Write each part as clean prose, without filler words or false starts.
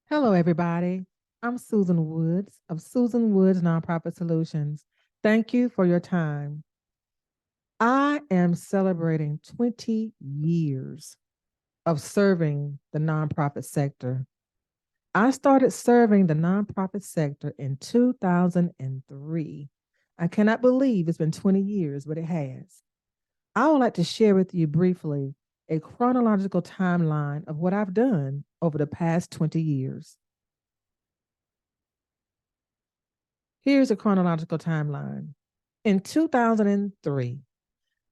Hello, everybody. I'm Susan Woods of Susan Woods Nonprofit Solutions. Thank you for your time. I am celebrating 20 years of serving the nonprofit sector. I started serving the nonprofit sector in 2003. I cannot believe it's been 20 years, but it has. I would like to share with you briefly a chronological timeline of what I've done over the past 20 years. Here's a chronological timeline. In 2003,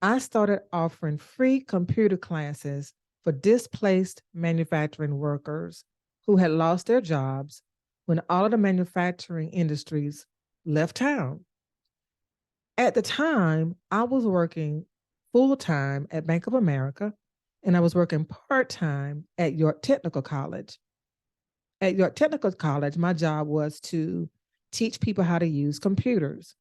I started offering free computer classes for displaced manufacturing workers who had lost their jobs when all of the manufacturing industries left town. At the time, I was working full time at Bank of America and I was working part time at York Technical College. At York Technical College, my job was to teach people how to use computers.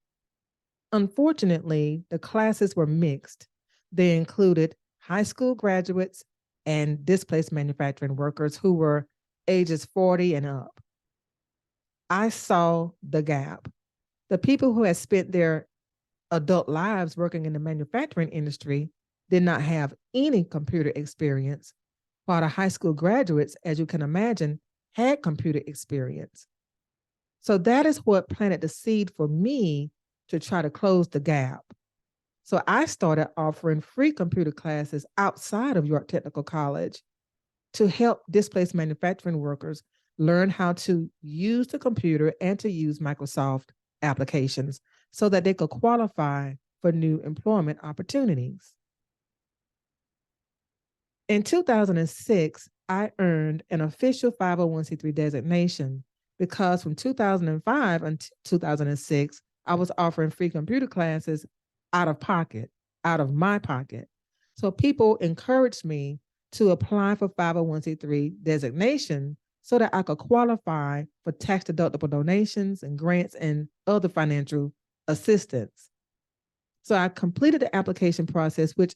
Unfortunately, the classes were mixed. They included high school graduates and displaced manufacturing workers who were ages 40 and up. I saw the gap. The people who had spent their adult lives working in the manufacturing industry did not have any computer experience, while the high school graduates, as you can imagine, had computer experience. So that is what planted the seed for me to try to close the gap. So I started offering free computer classes outside of York Technical College to help displaced manufacturing workers learn how to use the computer and to use Microsoft applications so that they could qualify for new employment opportunities. In 2006, I earned an official 501c3 designation because from 2005 until 2006, I was offering free computer classes out of pocket, out of my pocket. So people encouraged me to apply for 501c3 designation so that I could qualify for tax deductible donations and grants and other financial assistance. So I completed the application process, which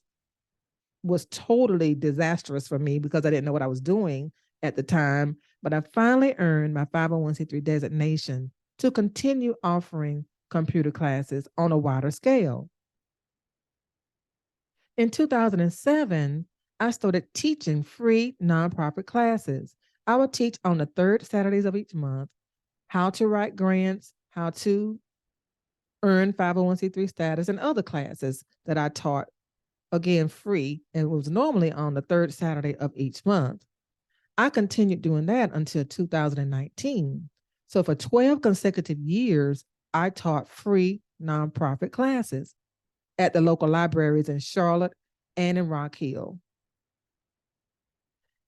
was totally disastrous for me because I didn't know what I was doing at the time. But I finally earned my 501c3 designation to continue offering computer classes on a wider scale. In 2007, I started teaching free nonprofit classes. I would teach on the third Saturdays of each month how to write grants, how to earn 501c3 status, and other classes that I taught, again, free, and it was normally on the third Saturday of each month. I continued doing that until 2019. So for 12 consecutive years, I taught free nonprofit classes at the local libraries in Charlotte and in Rock Hill.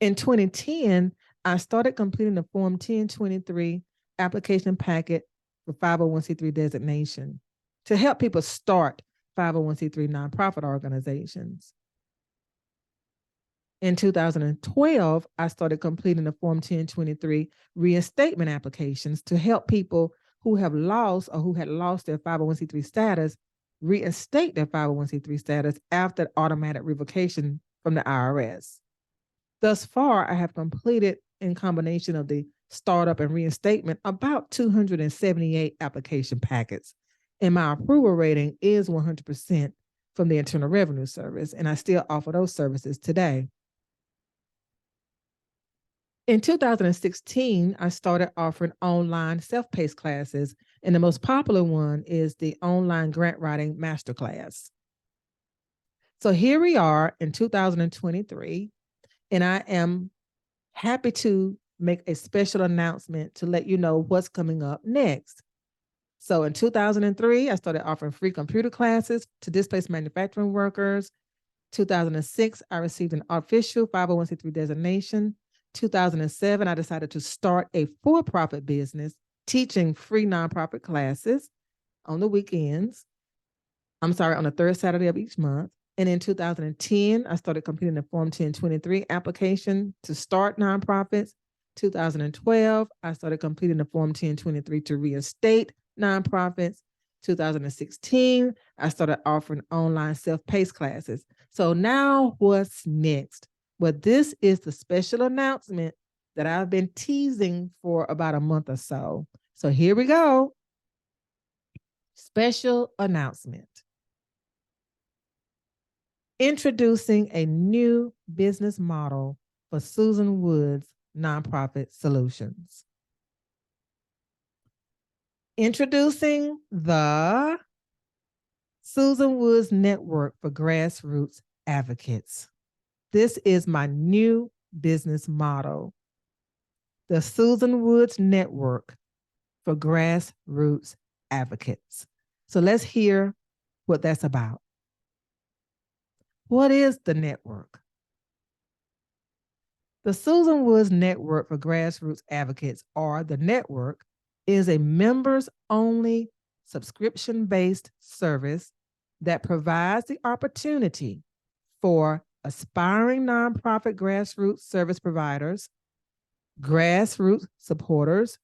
In 2010, I started completing the Form 1023 application packet for 501c3 designation to help people start 501c3 nonprofit organizations. In 2012, I started completing the Form 1023 reinstatement applications to help people who have lost or who had lost their 501c3 status reinstate their 501c3 status after automatic revocation from the IRS. Thus far, I have completed, in combination of the startup and reinstatement, about 278 application packets. And my approval rating is 100% from the Internal Revenue Service, and I still offer those services today. In 2016, I started offering online self-paced classes, and the most popular one is the online grant writing masterclass. So here we are in 2023, and I am happy to make a special announcement to let you know what's coming up next. So in 2003, I started offering free computer classes to displaced manufacturing workers. 2006, I received an official 501c3 designation. 2007, I decided to start a for-profit business teaching free nonprofit classes on the weekends. On the third Saturday of each month. And in 2010, I started completing the Form 1023 application to start nonprofits. 2012, I started completing the Form 1023 to reinstate nonprofits. 2016, I started offering online self-paced classes. So now what's next? Well, this is the special announcement that I've been teasing for about a month or so. So here we go. Special announcement. Introducing a new business model for Susan Woods Nonprofit Solutions. Introducing the Susan Woods Network for Grassroots Advocates. This is my new business model. The Susan Woods Network for Grassroots Advocates. So let's hear what that's about. What is the network? The Susan Woods Network for Grassroots Advocates, or the network, is a members-only subscription-based service that provides the opportunity for aspiring nonprofit grassroots service providers, grassroots supporters,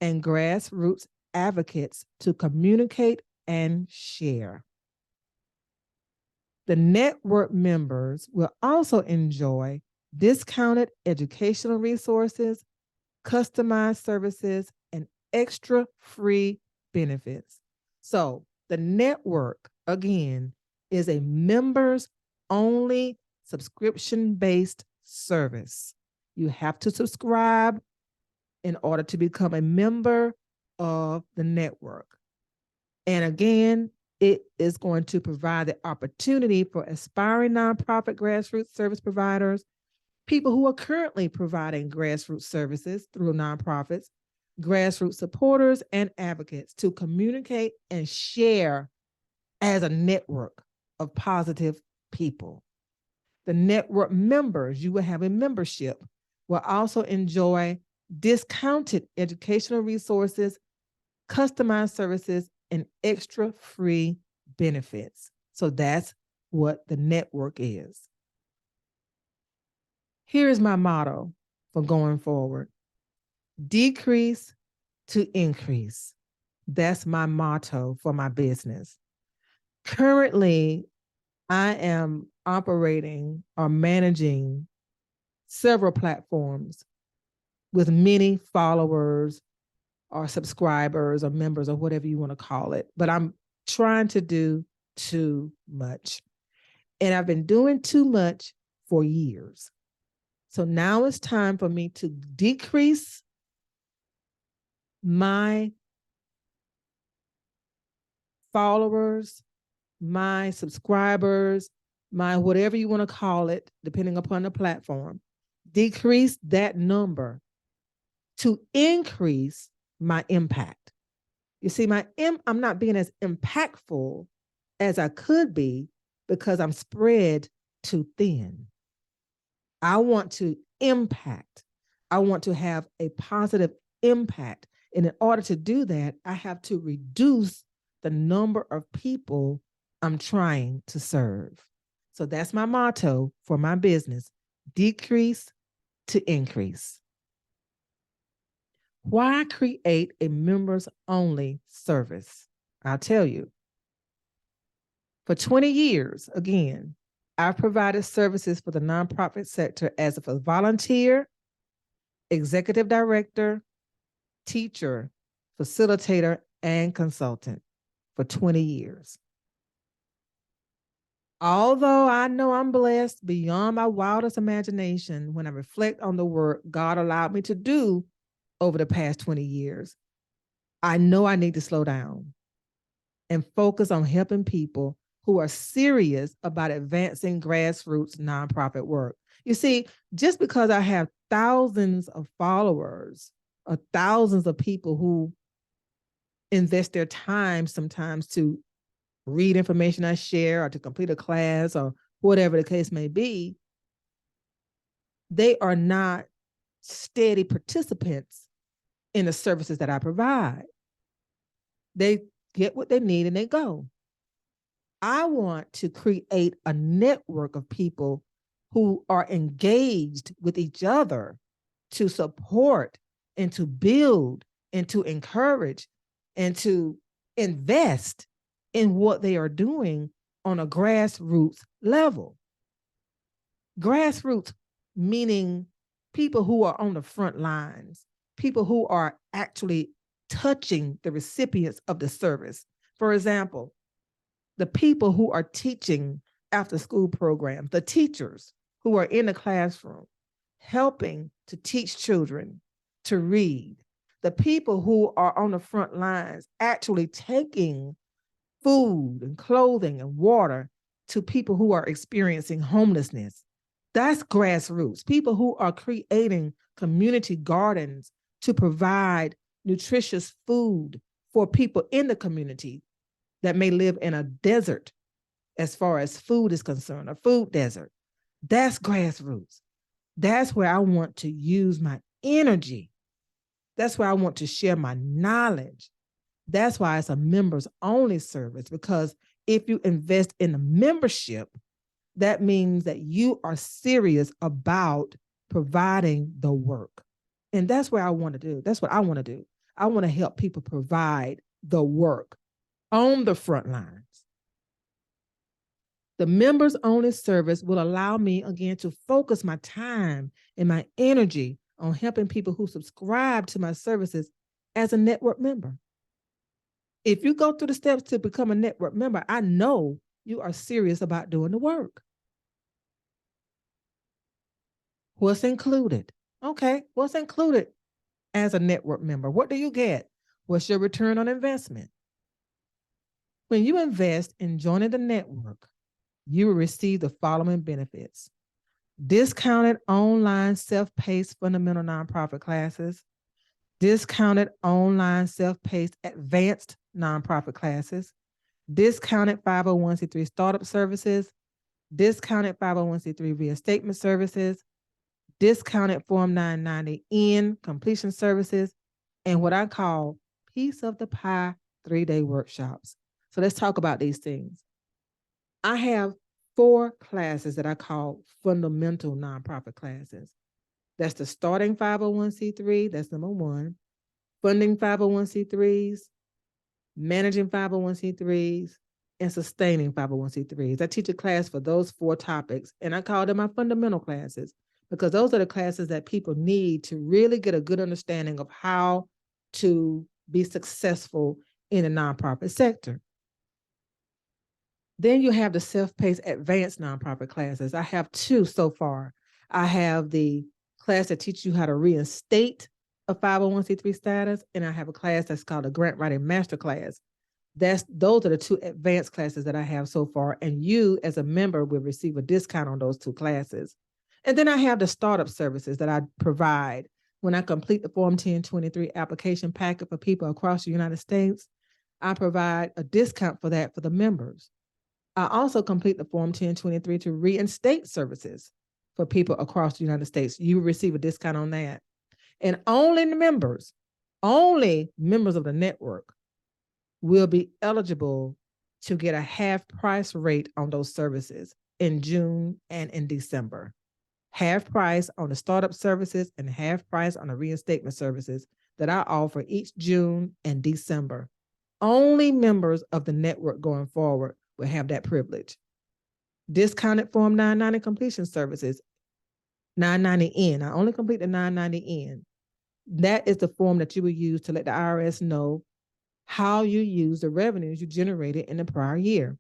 and grassroots advocates to communicate and share. The network members will also enjoy discounted educational resources, customized services, and extra free benefits. So the network, again, is a members-only subscription-based service. You have to subscribe in order to become a member of the network. And again, it is going to provide the opportunity for aspiring nonprofit grassroots service providers, people who are currently providing grassroots services through nonprofits, grassroots supporters, and advocates to communicate and share as a network of positive people. The network members, you will have a membership, will also enjoy discounted educational resources, customized services, and extra free benefits. So that's what the network is. Here is my motto for going forward: decrease to increase. That's my motto for my business. Currently, I am operating or managing several platforms with many followers or subscribers or members or whatever you want to call it. But I'm trying to do too much. And I've been doing too much for years. So now it's time for me to decrease my followers, my subscribers, my whatever you want to call it, depending upon the platform, decrease that number to increase my impact. You see, I'm not being as impactful as I could be because I'm spread too thin. I want to impact. I want to have a positive impact. And in order to do that, I have to reduce the number of people I'm trying to serve. So that's my motto for my business: decrease to increase. Why create a members-only service? I'll tell you. For 20 years, again, I've provided services for the nonprofit sector as a volunteer, executive director, teacher, facilitator, and consultant for 20 years. Although I know I'm blessed beyond my wildest imagination when I reflect on the work God allowed me to do over the past 20 years, I know I need to slow down and focus on helping people who are serious about advancing grassroots nonprofit work. You see, just because I have thousands of followers or thousands of people who invest their time sometimes to read information I share or to complete a class or whatever the case may be, they are not steady participants in the services that I provide. They get what they need and they go. I want to create a network of people who are engaged with each other to support and to build and to encourage and to invest in what they are doing on a grassroots level. Grassroots meaning people who are on the front lines, people who are actually touching the recipients of the service. For example, the people who are teaching after school programs, the teachers who are in the classroom, helping to teach children to read, the people who are on the front lines, actually taking food and clothing and water to people who are experiencing homelessness. That's grassroots. People who are creating community gardens to provide nutritious food for people in the community that may live in a desert as far as food is concerned, a food desert. That's grassroots. That's where I want to use my energy. That's where I want to share my knowledge. That's why it's a members only service, because if you invest in a membership, that means that you are serious about providing the work. And that's where I want to do. That's what I want to do. I want to help people provide the work on the front lines. The members only service will allow me again to focus my time and my energy on helping people who subscribe to my services as a network member. If you go through the steps to become a network member, I know you are serious about doing the work. What's included? Okay, what's included as a network member? What do you get? What's your return on investment? When you invest in joining the network, you will receive the following benefits: discounted online self-paced fundamental nonprofit classes, discounted online self-paced advanced nonprofit classes, discounted 501c3 startup services, discounted 501c3 reinstatement services, discounted Form 990N completion services, and what I call piece of the pie 3-day workshops. So let's talk about these things. I have 4 classes that I call fundamental nonprofit classes. That's the starting 501c3, that's number 1, funding 501c3s, managing 501c3s, and sustaining 501c3s. I teach a class for those 4 topics, and I call them my fundamental classes, because those are the classes that people need to really get a good understanding of how to be successful in the nonprofit sector. Then you have the self-paced advanced nonprofit classes. I have 2 so far. I have the class that teaches you how to reinstate a 501c3 status, and I have a class that's called a grant writing masterclass. Those are the 2 advanced classes that I have so far, and you as a member will receive a discount on those 2 classes. And then I have the startup services that I provide. When I complete the Form 1023 application packet for people across the United States, I provide a discount for that for the members. I also complete the Form 1023 to reinstate services for people across the United States. You will receive a discount on that. And only members of the network will be eligible to get a half price rate on those services in June and in December. Half price on the startup services and half price on the reinstatement services that I offer each June and December. Only members of the network going forward will have that privilege. Discounted Form 990 completion services, 990N. I only complete the 990N. That is the form that you will use to let the IRS know how you use the revenues you generated in the prior year.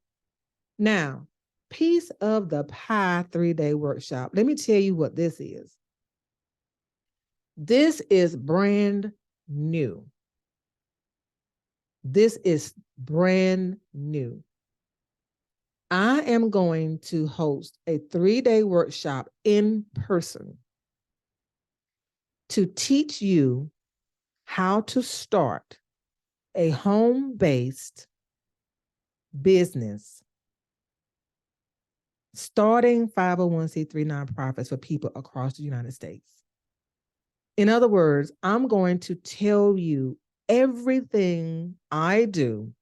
Now, piece of the pie 3-day workshop. Let me tell you what this is. This is brand new. This is brand new. I am going to host a 3-day workshop in person to teach you how to start a home-based business, starting 501c3 nonprofits for people across the United States. In other words, I'm going to tell you everything I do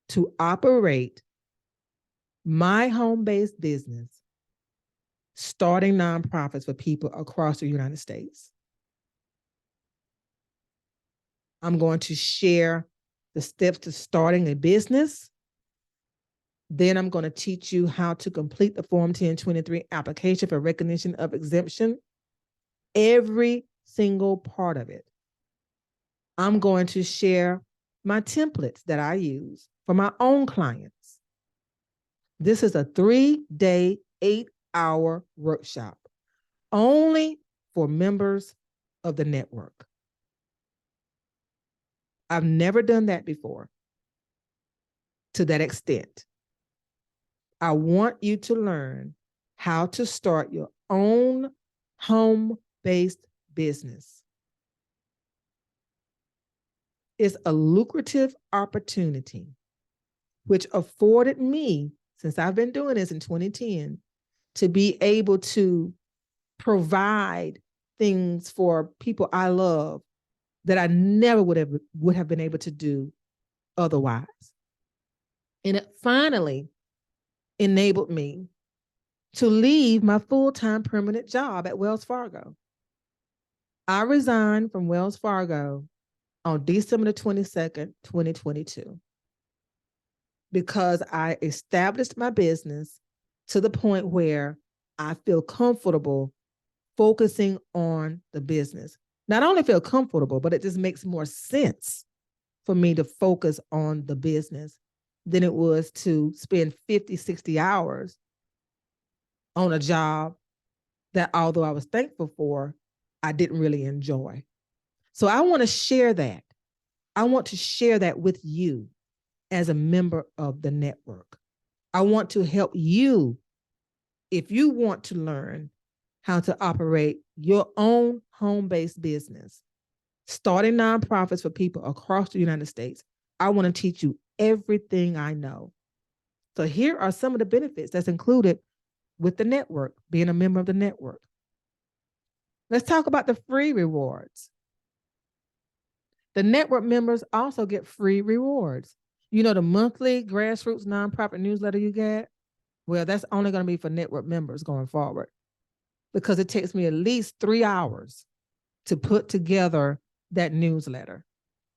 to operate my home-based business, starting nonprofits for people across the United States. I'm going to share the steps to starting a business, Then I'm going to teach you how to complete the Form 1023 application for recognition of exemption. Every single part of it. I'm going to share my templates that I use for my own clients. This is a 3-day, 8-hour workshop only for members of the network. I've never done that before to that extent. I want you to learn how to start your own home-based business. It's a lucrative opportunity, which afforded me, since I've been doing this in 2010, to be able to provide things for people I love that I never would have been able to do otherwise. And it finally enabled me to leave my full-time permanent job at Wells Fargo. I resigned from Wells Fargo on December 22nd, 2022, because I established my business to the point where I feel comfortable focusing on the business. Not only feel comfortable, but it just makes more sense for me to focus on the business than it was to spend 50, 60 hours on a job that, although I was thankful for, I didn't really enjoy. So I want to share that. I want to share that with you as a member of the network. I want to help you if you want to learn how to operate your own home-based business, starting nonprofits for people across the United States. I want to teach you everything I know. So here are some of the benefits that's included with the network, being a member of the network. Let's talk about the free rewards. The network members also get free rewards. You know, the monthly grassroots nonprofit newsletter you get? Well, that's only going to be for network members going forward, because it takes me at least 3 hours to put together that newsletter.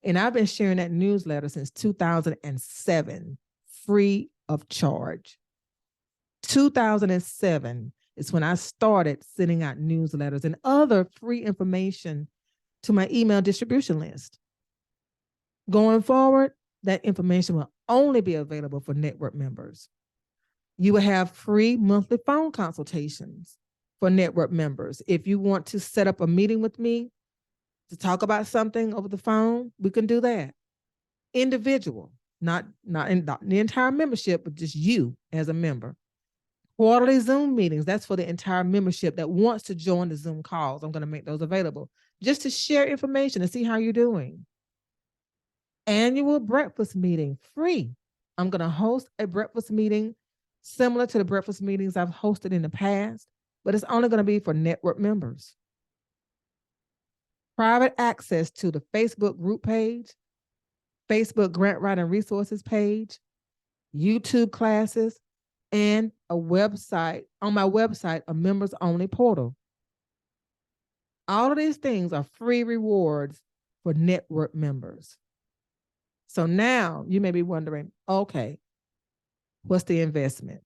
And I've been sharing that newsletter since 2007, free of charge. 2007 is when I started sending out newsletters and other free information to my email distribution list. Going forward, that information will only be available for network members. You will have free monthly phone consultations for network members. If you want to set up a meeting with me to talk about something over the phone, we can do that. Individual, not the entire membership, but just you as a member. Quarterly Zoom meetings, that's for the entire membership that wants to join the Zoom calls. I'm going to make those available just to share information and see how you're doing. Annual breakfast meeting, free. I'm going to host a breakfast meeting similar to the breakfast meetings I've hosted in the past, but it's only going to be for network members. Private access to the Facebook group page, Facebook grant writing resources page, YouTube classes, and a website, on my website, a members only portal. All of these things are free rewards for network members. So now you may be wondering, okay, what's the investment?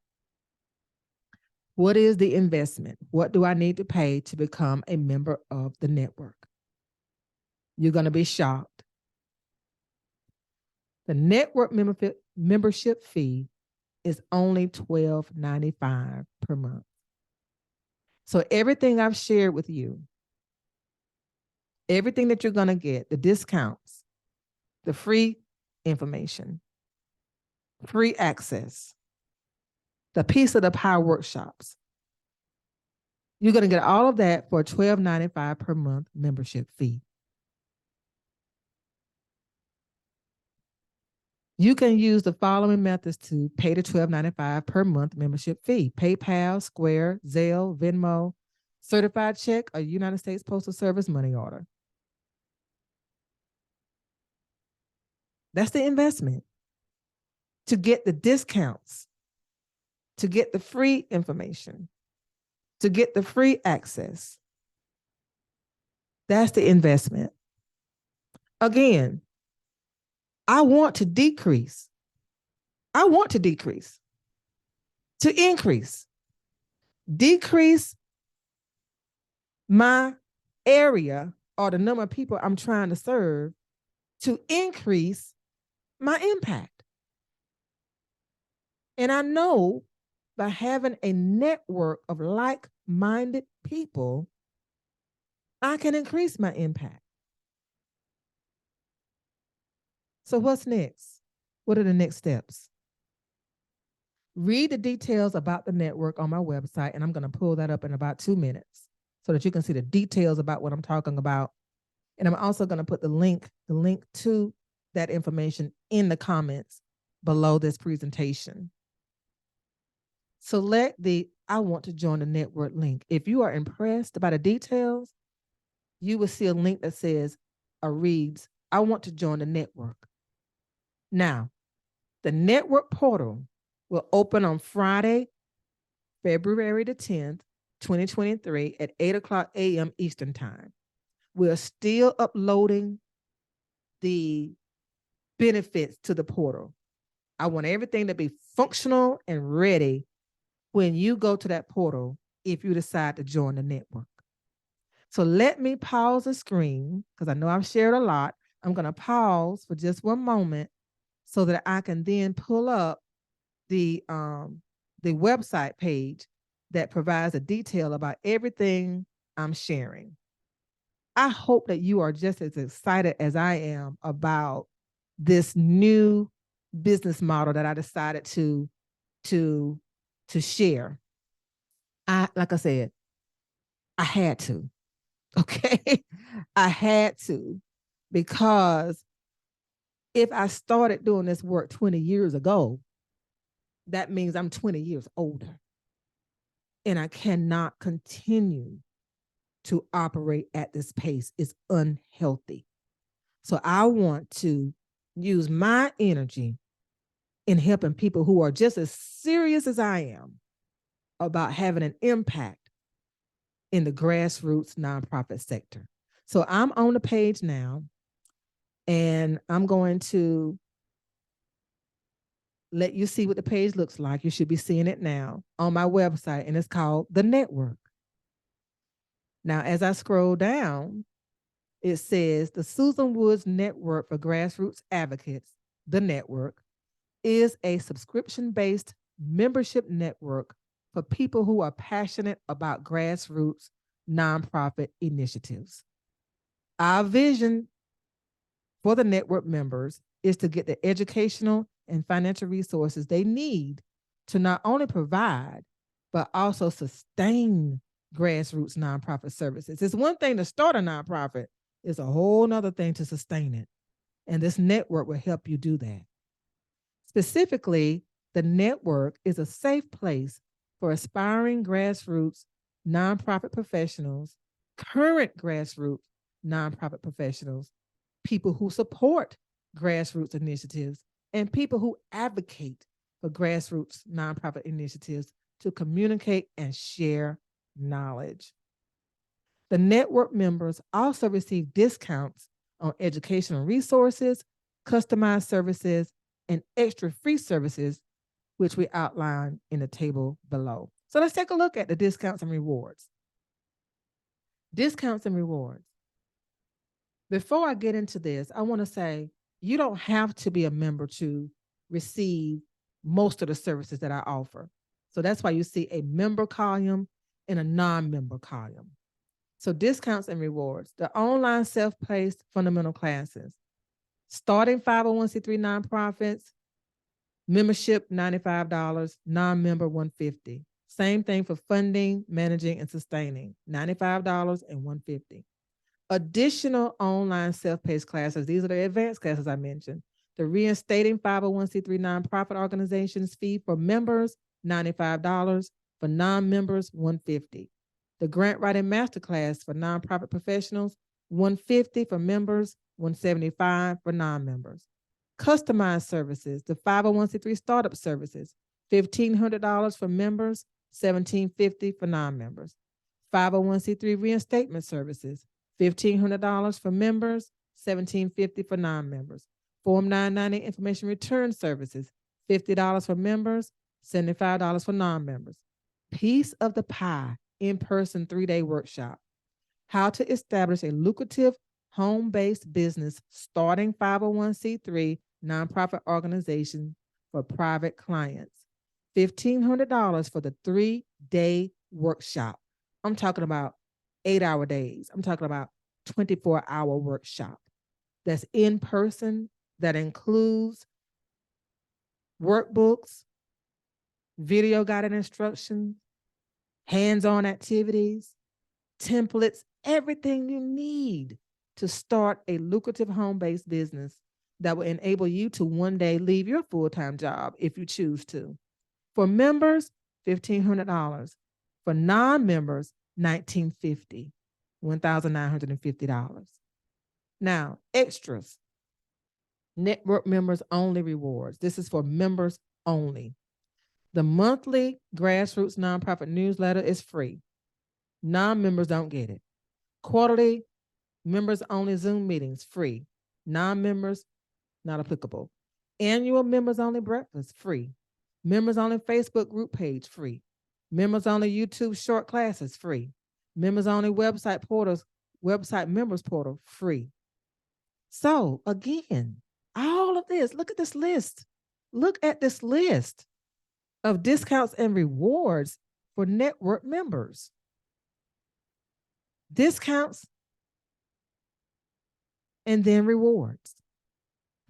What is the investment? What do I need to pay to become a member of the network? You're going to be shocked. The network membership fee is only $12.95 per month. So everything I've shared with you, everything that you're going to get, the discounts, the free information, free access, the Piece of the Pie workshops, you're going to get all of that for $12.95 per month membership fee. You can use the following methods to pay the $12.95 per month membership fee: PayPal, Square, Zelle, Venmo, certified check, or United States Postal Service money order. That's the investment. To get the discounts, to get the free information, to get the free access. That's the investment. Again, I want to decrease. to increase. Decrease my area or the number of people I'm trying to serve to increase my impact. And I know by having a network of like-minded people, I can increase my impact. So what's next? What are the next steps? Read the details about the network on my website, and I'm going to pull that up in about 2 minutes so that you can see the details about what I'm talking about. And I'm also going to put the link to that information in the comments below this presentation. Select the I want to join the network link. If you are impressed by the details, you will see a link that says or reads, I want to join the network. Now, the network portal will open on Friday, February the 10th, 2023 at 8:00 a.m. Eastern Time. We're still uploading the benefits to the portal. I want everything to be functional and ready when you go to that portal if you decide to join the network. So let me pause the screen because I know I've shared a lot. I'm going to pause for just one moment so that I can then pull up the website page that provides a detail about everything I'm sharing. I hope that you are just as excited as I am about this new business model that I decided to share. Like I said, I had to. Okay. I had to, because if I started doing this work 20 years ago, that means I'm 20 years older. And I cannot continue to operate at this pace. It's unhealthy. So I want to use my energy in helping people who are just as serious as I am about having an impact in the grassroots nonprofit sector. So I'm on the page now, and I'm going to let you see what the page looks like. You should be seeing it now on my website, and it's called The Network. Now, as I scroll down, it says the Susan Woods Network for Grassroots Advocates, the network, is a subscription-based membership network for people who are passionate about grassroots nonprofit initiatives. Our vision for the network members is to get the educational and financial resources they need to not only provide, but also sustain grassroots nonprofit services. It's one thing to start a nonprofit, it's a whole nother thing to sustain it. And this network will help you do that. Specifically, the network is a safe place for aspiring grassroots nonprofit professionals, current grassroots nonprofit professionals, people who support grassroots initiatives, and people who advocate for grassroots nonprofit initiatives to communicate and share knowledge. The network members also receive discounts on educational resources, customized services, and extra free services, which we outline in the table below. So let's take a look at the discounts and rewards. Discounts and rewards. Before I get into this, I want to say you don't have to be a member to receive most of the services that I offer. So that's why you see a member column and a non-member column. So discounts and rewards, the online self-paced fundamental classes, starting 501c3 nonprofits, membership $95, non-member $150. Same thing for funding, managing, and sustaining, $95 and $150. Additional online self-paced classes, these are the advanced classes I mentioned. The reinstating 501c3 nonprofit organizations fee for members, $95, for non-members, $150. The grant writing masterclass for nonprofit professionals, $150 for members, $175 for non-members. Customized services, the 501c3 startup services, $1,500 for members, $1,750 for non-members. 501c3 reinstatement services, $1,500 for members, $1,750 for non-members. Form 990 information return services, $50 for members, $75 for non-members. Piece of the Pie in-person 3-day workshop. How to establish a lucrative home-based business starting 501c3 nonprofit organization for private clients. $1,500 for the 3-day workshop. I'm talking about 8-hour days. I'm talking about 24-hour workshop. That's in person, that includes workbooks, video guided instruction, hands-on activities, templates, everything you need to start a lucrative home-based business that will enable you to one day leave your full-time job if you choose to. For members, $1,500. For non-members, $1,950, $1,950. Now, extras, network members only rewards. This is for members only. The monthly Grassroots Nonprofit newsletter is free. Non-members don't get it. Quarterly members only Zoom meetings, free. Non-members, not applicable. Annual members only breakfast, free. Members only Facebook group page, free. Members only YouTube short classes, free. Members only website members portal, free. So again, all of this, look at this list. Look at this list of discounts and rewards for network members. Discounts and then rewards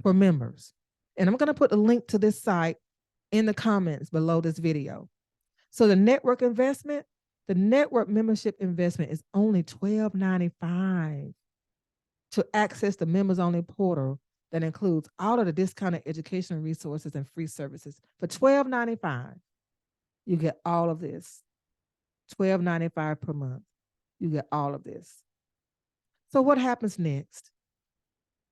for members. And I'm going to put a link to this site in the comments below this video. So the network investment, the network membership investment is only $12.95 to access the members only portal that includes all of the discounted educational resources and free services. For $12.95, you get all of this. $12.95 per month. You get all of this. So what happens next?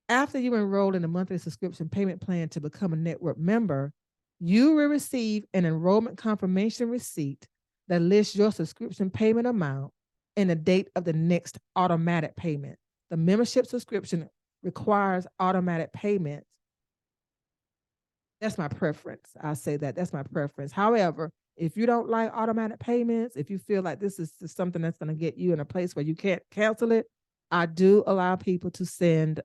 After you enroll in a monthly subscription payment plan to become a network member, you will receive an enrollment confirmation receipt that lists your subscription payment amount and the date of the next automatic payment. The membership subscription requires automatic payments. That's my preference. I say that's my preference. However, if you don't like automatic payments, if you feel like this is something that's going to get you in a place where you can't cancel it, I do allow people to send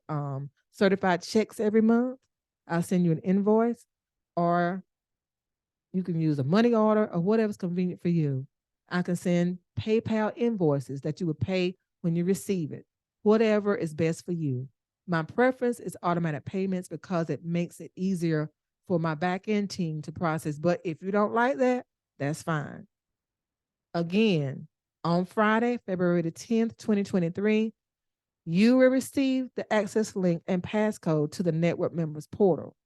certified checks every month. I'll send you an invoice, or you can use a money order or whatever's convenient for you. I can send PayPal invoices that you would pay when you receive it. Whatever is best for you. My preference is automatic payments because it makes it easier for my back-end team to process. But if you don't like that, that's fine. Again, on Friday, February the 10th, 2023, you will receive the access link and passcode to the network members portal.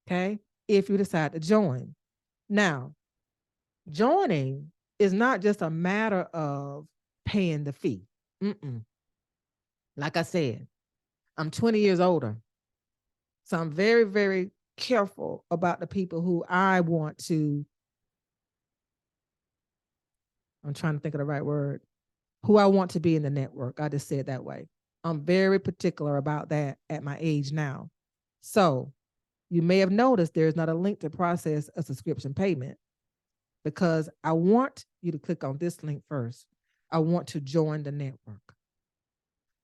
Okay, if you decide to join. Now, joining is not just a matter of paying the fee. Like I said, I'm 20 years older. So I'm very, very careful about the people who I want to, I'm trying to think of the right word, who I want to be in the network. I just said it that way. I'm very particular about that at my age now. So you may have noticed there's not a link to process a subscription payment because I want you to click on this link first. I want to join the network.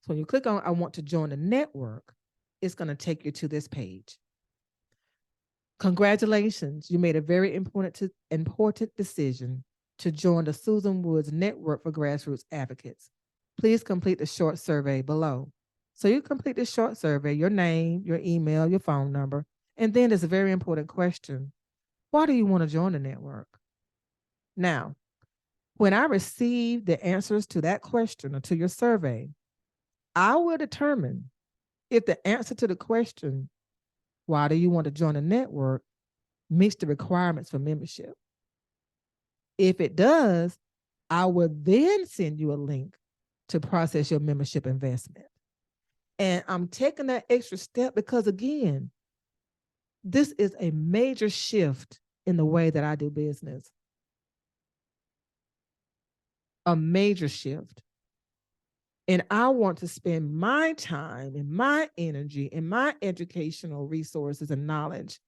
So when you click on I want to join the network, it's going to take you to this page. Congratulations, you made a very important decision to join the Susan Woods Network for Grassroots Advocates. Please complete the short survey below. So you complete this short survey, your name, your email, your phone number, and then there's a very important question. Why do you want to join the network? Now, when I receive the answers to that question or to your survey, I will determine if the answer to the question, why do you want to join a network, meets the requirements for membership. If it does, I will then send you a link to process your membership investment. And I'm taking that extra step because, again, this is a major shift in the way that I do business. A major shift. And I want to spend my time and my energy and my educational resources and knowledge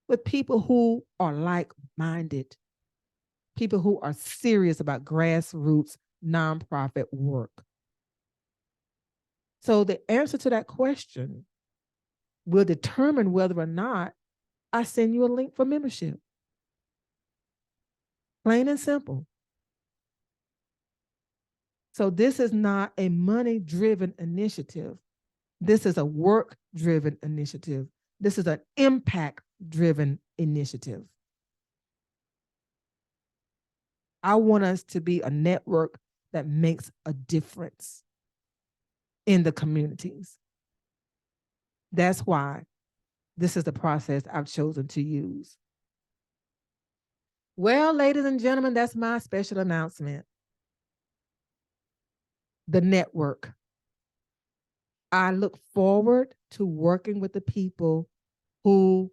with people who are like-minded, people who are serious about grassroots nonprofit work. So the answer to that question will determine whether or not I send you a link for membership. Plain and simple. So this is not a money-driven initiative. This is a work-driven initiative. This is an impact-driven initiative. I want us to be a network that makes a difference in the communities. That's why this is the process I've chosen to use. Well, ladies and gentlemen, that's my special announcement. The network. I look forward to working with the people who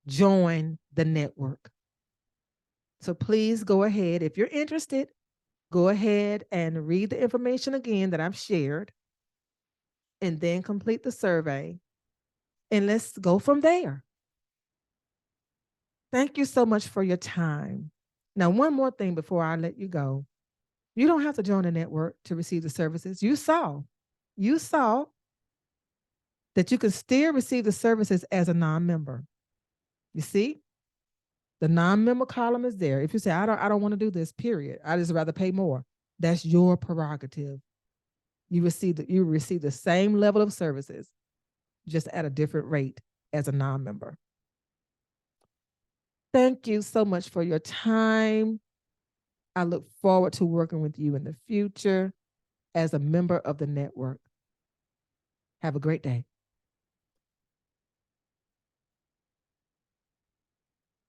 join the network. So please go ahead. If you're interested, go ahead and read the information again that I've shared and then complete the survey. And let's go from there. Thank you so much for your time. Now, one more thing before I let you go. You don't have to join the network to receive the services. You saw that you can still receive the services as a non-member. You see, the non-member column is there. If you say, I don't want to do this, period, I just rather pay more, that's your prerogative. You receive the same level of services, just at a different rate as a non-member. Thank you so much for your time. I look forward to working with you in the future as a member of the network. Have a great day.